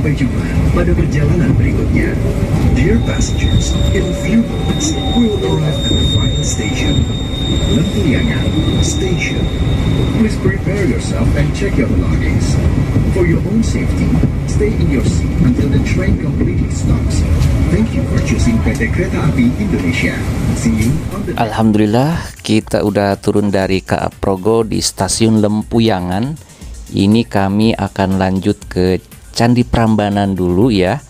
Sampai jumpa pada perjalanan berikutnya. Dear passengers, in a few moments, we will arrive at the final station, Lempuyangan Station. Please prepare yourself and check your belongings. For your own safety, stay in your seat until the train completely stops. Thank you for choosing PT Kereta Api Indonesia. See you on the... Alhamdulillah, kita udah turun dari KA Progo di stasiun Lempuyangan. Ini kami akan lanjut ke Candi Prambanan dulu ya.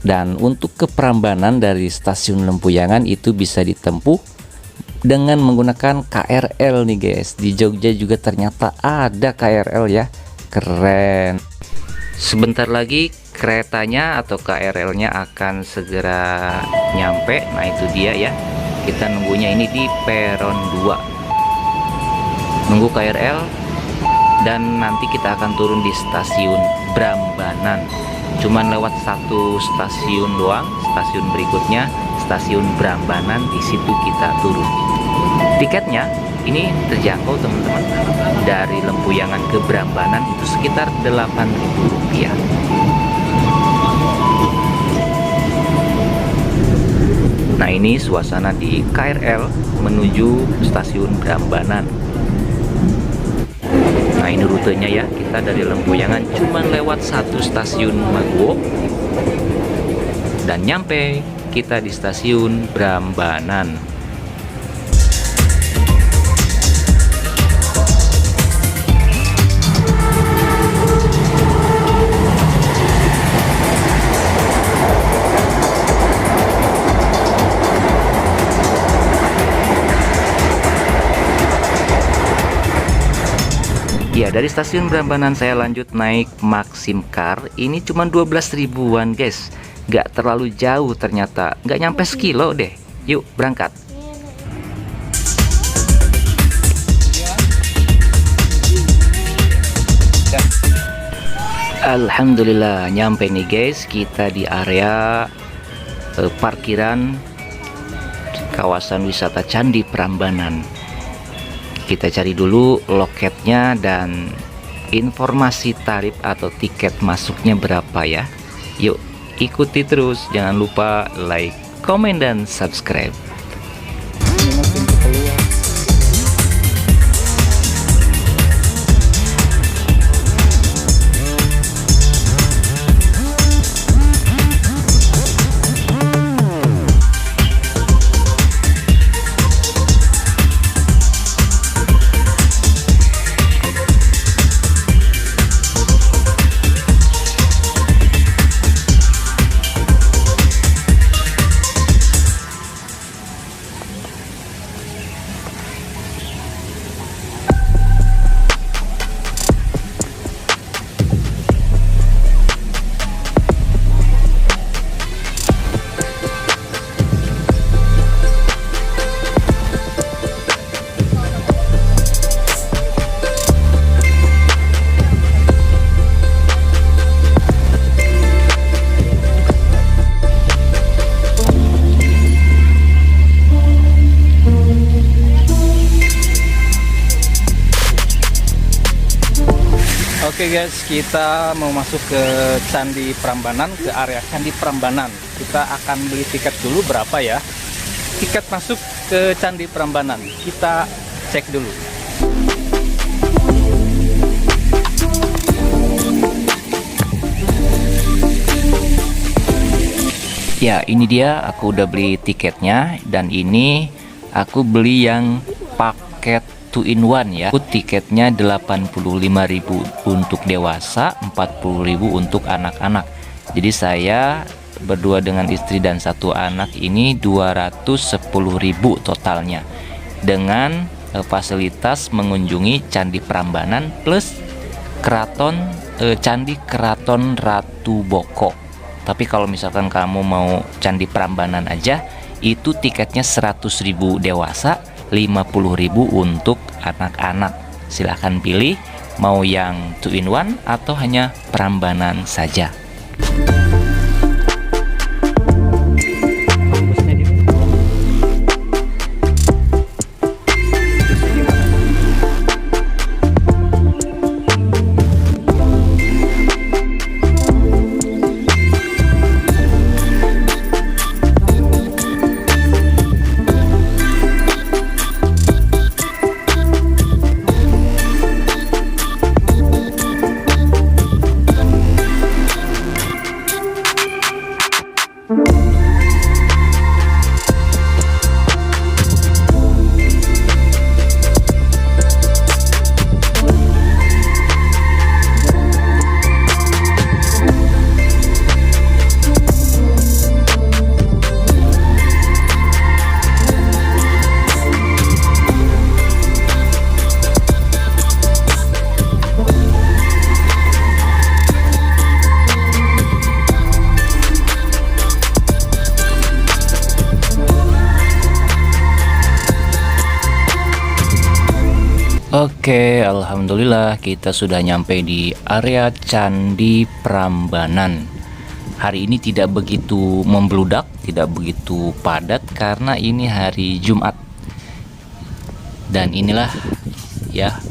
Dan untuk ke Prambanan dari stasiun Lempuyangan itu bisa ditempuh dengan menggunakan KRL nih guys. Di Jogja juga ternyata ada KRL ya. Keren. Sebentar lagi keretanya atau KRL-nya akan segera nyampe. Nah itu dia ya. Kita nunggunya ini di peron 2. Nunggu KRL dan nanti kita akan turun di stasiun Prambanan. Cuman lewat satu stasiun doang. Stasiun berikutnya stasiun Prambanan, di situ kita turun. Tiketnya ini terjangkau teman-teman. Dari Lempuyangan ke Prambanan itu sekitar Rp8.000. Nah ini suasana di KRL menuju stasiun Prambanan. Nah ini rutenya ya, kita dari Lempuyangan cuman lewat satu stasiun Maguwo dan nyampe kita di stasiun Prambanan. Ya, dari stasiun Prambanan saya lanjut naik Maxim Car. Ini cuma 12 ribuan guys. Gak terlalu jauh ternyata. Gak nyampe sekilo deh. Yuk berangkat. Alhamdulillah nyampe nih guys. Kita di area parkiran kawasan wisata Candi Prambanan. Kita cari dulu loketnya dan informasi tarif atau tiket masuknya berapa ya. Yuk ikuti terus, jangan lupa like, komen, dan subscribe. Oke guys, kita mau masuk ke Candi Prambanan, ke area Candi Prambanan. Kita akan beli tiket dulu berapa ya. Tiket masuk ke Candi Prambanan. Kita cek dulu. Ya, ini dia aku udah beli tiketnya dan ini aku beli yang paket 2-in-1 ya. Tiketnya 85.000 untuk dewasa, 40.000 untuk anak-anak. Jadi saya berdua dengan istri dan satu anak ini 210.000 totalnya. Dengan fasilitas mengunjungi Candi Prambanan plus Candi Keraton Ratu Boko. Tapi kalau misalkan kamu mau Candi Prambanan aja, itu tiketnya 100.000 dewasa, 50.000 untuk anak-anak. Silahkan pilih mau yang 2-in-1 atau hanya Prambanan saja. Oke, alhamdulillah kita sudah nyampe di area Candi Prambanan. Hari ini tidak begitu membludak, tidak begitu padat karena ini hari Jumat. Dan inilah ya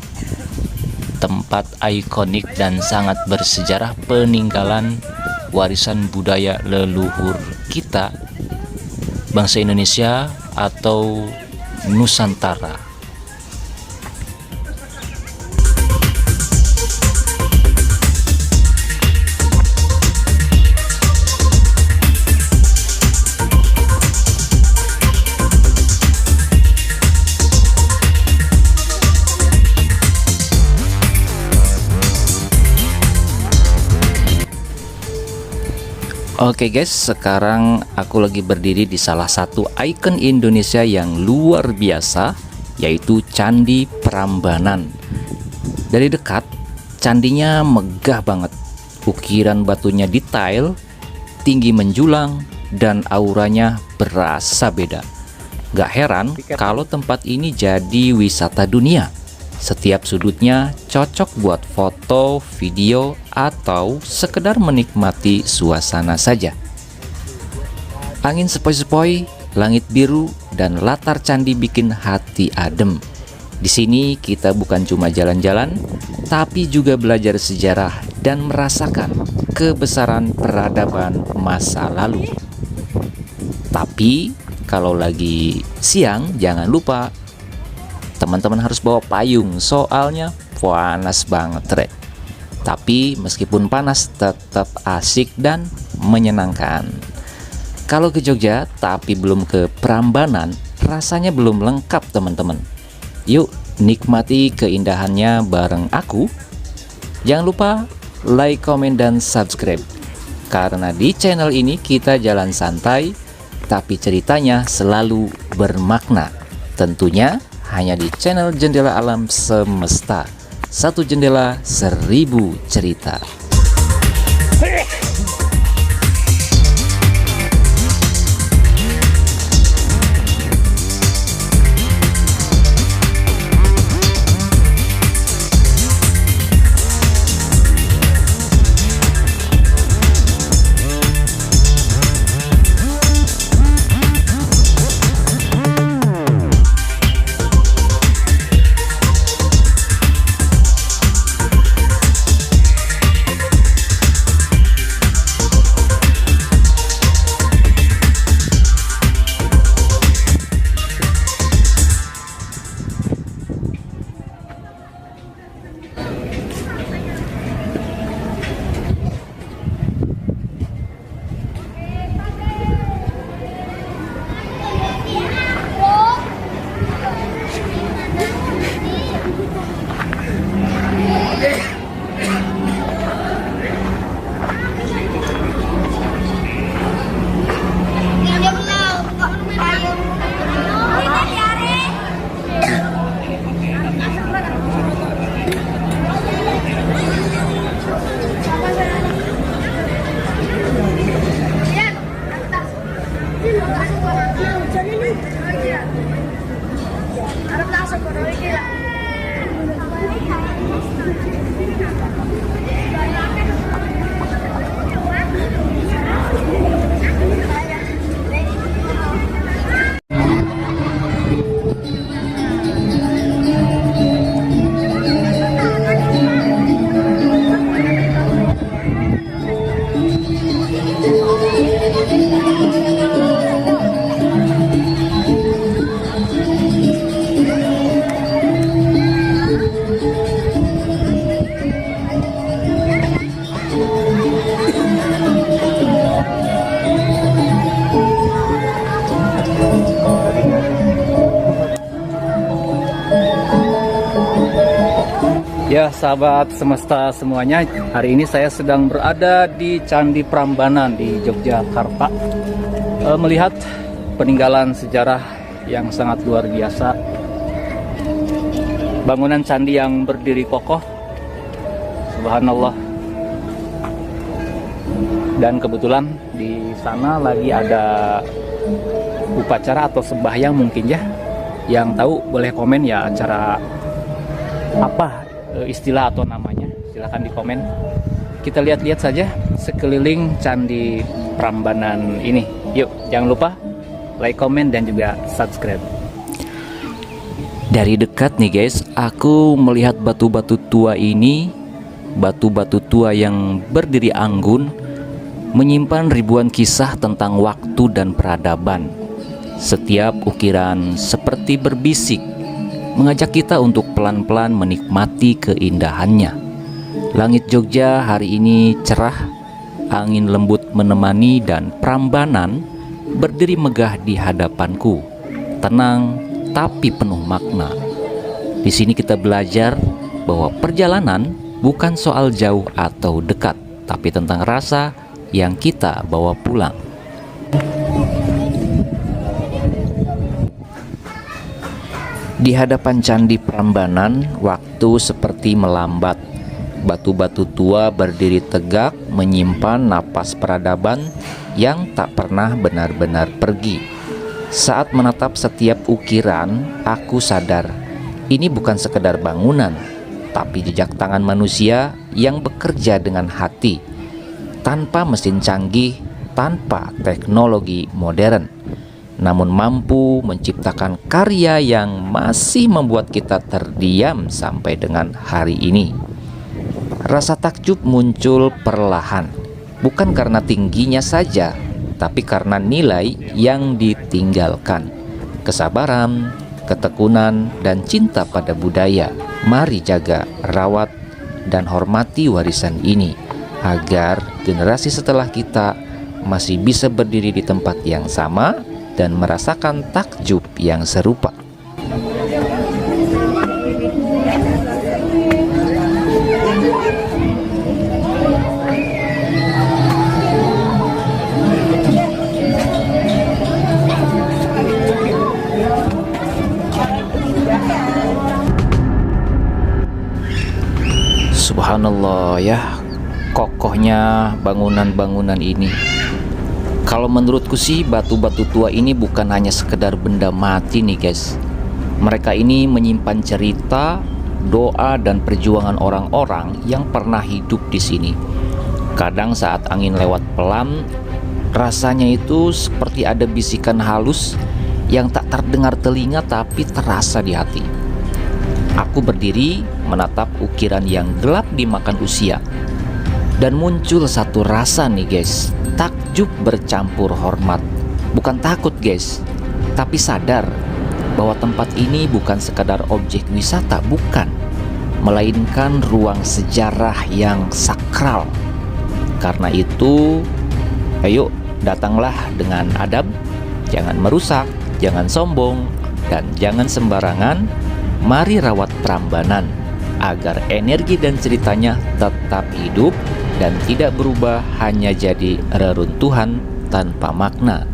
tempat ikonik dan sangat bersejarah peninggalan warisan budaya leluhur kita, bangsa Indonesia atau Nusantara. Oke guys, sekarang aku lagi berdiri di salah satu ikon Indonesia yang luar biasa, yaitu Candi Prambanan. Dari dekat, candinya megah banget. Ukiran batunya detail, tinggi menjulang, dan auranya berasa beda. Gak heran kalau tempat ini jadi wisata dunia. Setiap sudutnya cocok buat foto, video, atau sekedar menikmati suasana saja. Angin sepoi-sepoi, langit biru, dan latar candi bikin hati adem. Di sini kita bukan cuma jalan-jalan, tapi juga belajar sejarah dan merasakan kebesaran peradaban masa lalu. Tapi kalau lagi siang jangan lupa teman-teman harus bawa payung, soalnya panas banget, Rek. Tapi meskipun panas tetap asik dan menyenangkan. Kalau ke Jogja tapi belum ke Prambanan, rasanya belum lengkap, teman-teman. Yuk nikmati keindahannya bareng aku. Jangan lupa like, komen, dan subscribe. Karena di channel ini kita jalan santai, tapi ceritanya selalu bermakna. Tentunya hanya di channel Jendela Alam Semesta. Satu jendela, 1000 cerita. Ya sahabat semesta semuanya, hari ini saya sedang berada di Candi Prambanan di Yogyakarta, melihat peninggalan sejarah yang sangat luar biasa. Bangunan candi yang berdiri kokoh, subhanallah. Dan kebetulan di sana lagi ada upacara atau sembahyang mungkin ya. Yang tahu boleh komen ya acara apa istilah atau namanya, silahkan di komen. Kita lihat-lihat saja sekeliling Candi Prambanan ini. Yuk, jangan lupa like, komen, dan juga subscribe. Dari dekat nih guys, aku melihat batu-batu tua ini, batu-batu tua yang berdiri anggun, menyimpan ribuan kisah tentang waktu dan peradaban. Setiap ukiran seperti berbisik, mengajak kita untuk pelan-pelan menikmati keindahannya. Langit Jogja hari ini cerah, angin lembut menemani, dan Prambanan berdiri megah di hadapanku, tenang tapi penuh makna. Di sini kita belajar bahwa perjalanan bukan soal jauh atau dekat, tapi tentang rasa yang kita bawa pulang. Di hadapan Candi Prambanan, waktu seperti melambat. Batu-batu tua berdiri tegak, menyimpan napas peradaban yang tak pernah benar-benar pergi. Saat menatap setiap ukiran, aku sadar ini bukan sekedar bangunan, tapi jejak tangan manusia yang bekerja dengan hati, tanpa mesin canggih, tanpa teknologi modern, namun mampu menciptakan karya yang masih membuat kita terdiam sampai dengan hari ini. Rasa takjub muncul perlahan, bukan karena tingginya saja, tapi karena nilai yang ditinggalkan, kesabaran, ketekunan, dan cinta pada budaya. Mari jaga, rawat, dan hormati warisan ini, agar generasi setelah kita masih bisa berdiri di tempat yang sama dan merasakan takjub yang serupa. Subhanallah ya, kokohnya bangunan-bangunan ini. Kalau menurutku sih batu-batu tua ini bukan hanya sekedar benda mati nih guys. Mereka ini menyimpan cerita, doa, dan perjuangan orang-orang yang pernah hidup di sini. Kadang saat angin lewat pelan, rasanya itu seperti ada bisikan halus yang tak terdengar telinga tapi terasa di hati. Aku berdiri menatap ukiran yang gelap dimakan usia, dan muncul satu rasa nih guys, takjub bercampur hormat. Bukan takut guys, tapi sadar bahwa tempat ini bukan sekadar objek wisata, bukan, melainkan ruang sejarah yang sakral. Karena itu, ayo datanglah dengan adab, jangan merusak, jangan sombong, dan jangan sembarangan. Mari rawat Prambanan agar energi dan ceritanya tetap hidup dan tidak berubah hanya jadi reruntuhan tanpa makna.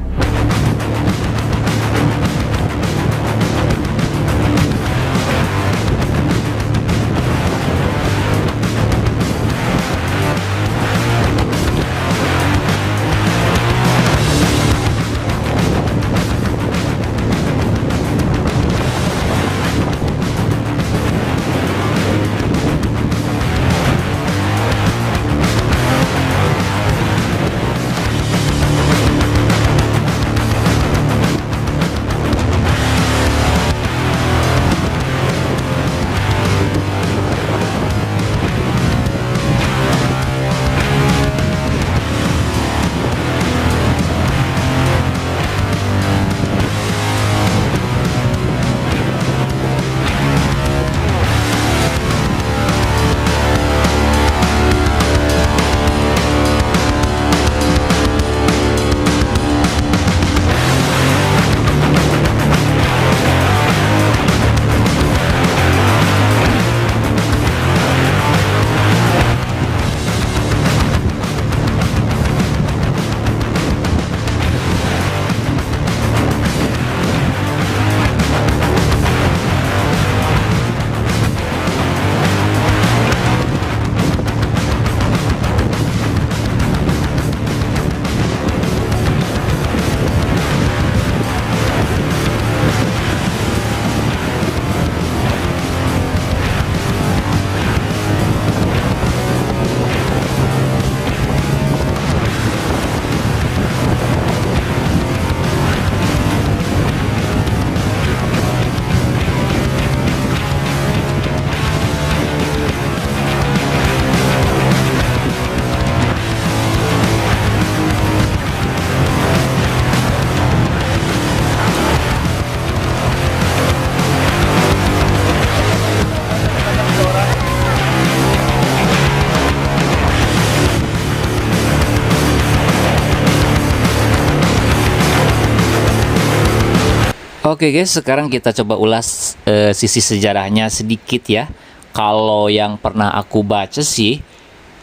Oke guys, sekarang kita coba ulas sisi sejarahnya sedikit ya. Kalau yang pernah aku baca sih,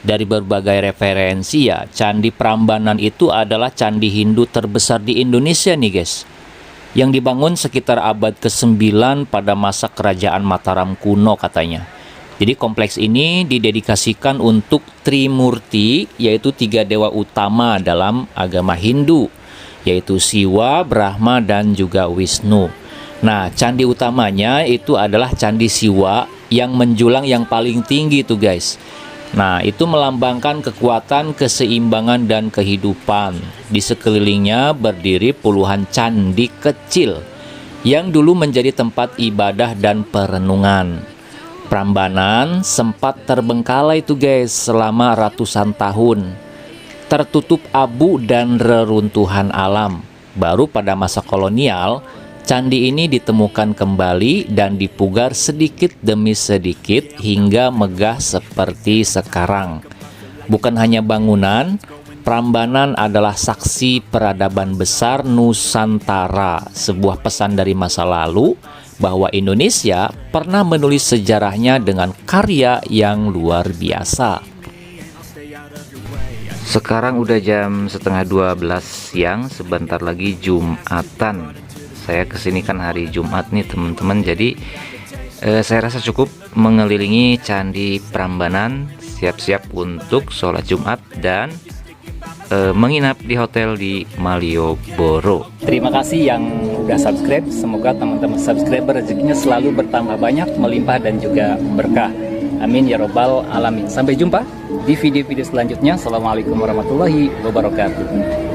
dari berbagai referensi ya, Candi Prambanan itu adalah candi Hindu terbesar di Indonesia nih guys. Yang dibangun sekitar abad ke-9 pada masa kerajaan Mataram kuno katanya. Jadi kompleks ini didedikasikan untuk Trimurti, yaitu 3 dewa utama dalam agama Hindu, yaitu Siwa, Brahma, dan juga Wisnu. Nah, candi utamanya itu adalah Candi Siwa yang menjulang yang paling tinggi tuh guys. Nah, itu melambangkan kekuatan, keseimbangan, dan kehidupan. Di sekelilingnya berdiri puluhan candi kecil yang dulu menjadi tempat ibadah dan perenungan. Prambanan sempat terbengkalai tuh guys selama ratusan tahun, tertutup abu dan reruntuhan alam. Baru pada masa kolonial, candi ini ditemukan kembali dan dipugar sedikit demi sedikit hingga megah seperti sekarang. Bukan hanya bangunan, Prambanan adalah saksi peradaban besar Nusantara, sebuah pesan dari masa lalu bahwa Indonesia pernah menulis sejarahnya dengan karya yang luar biasa. Sekarang udah jam setengah 12 siang, sebentar lagi Jumatan. Saya kesini kan hari Jumat nih teman-teman, jadi saya rasa cukup mengelilingi Candi Prambanan, siap-siap untuk sholat Jumat dan menginap di hotel di Malioboro. Terima kasih yang udah subscribe, semoga teman-teman subscriber rezekinya selalu bertambah banyak, melimpah dan juga berkah. Amin ya robbal alamin. Sampai jumpa di video-video selanjutnya. Assalamualaikum warahmatullahi wabarakatuh.